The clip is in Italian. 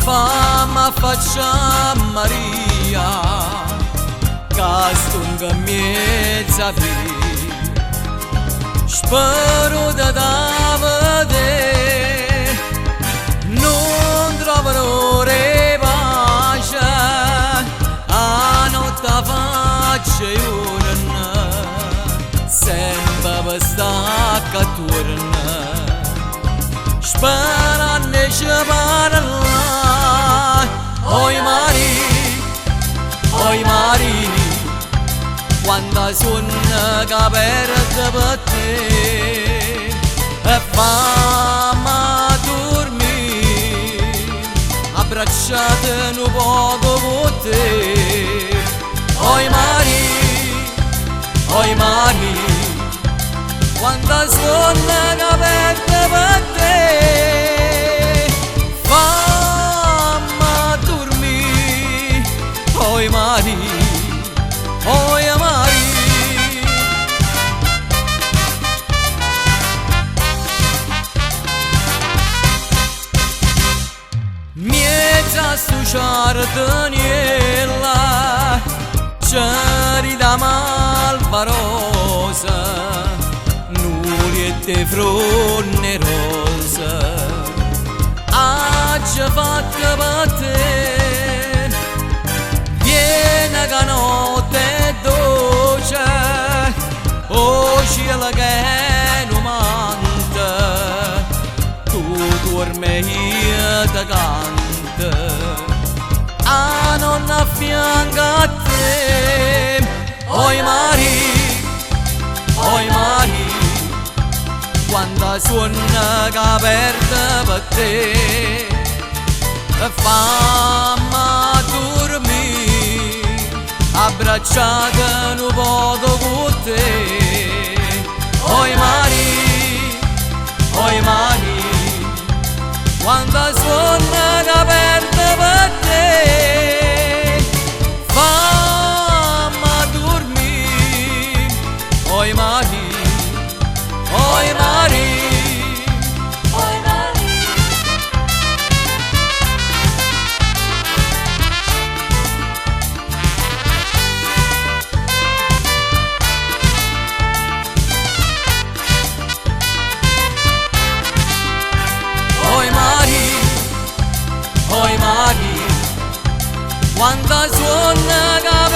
Fama faccia Maria, castunga miezza vi, spero da Davide, non trovano repace, a notte faccia una, sempre per stacca torna, sperando ci parla. Oi Mari, quando suona che perde per te e fammi dormire, abbracciate un poco con te. Oi Mari, quando suona che perde per te, oi Mari, oi Mari. Miezza stu giardiniera, c'eri da malvarosa, nuriette fronne rosa, ha fatto per te. Che notte dolce, oh cielo che non manda, tu dormi io ti canto, a non affianca a te. Oi Mari, quando suona che perde per te, fammi dormire, abbracciate un poco con te. Oi Mari, quando suona che perde per te, fammi dormire. Oi Mari, oi Mari. Oi Mari, quando suona che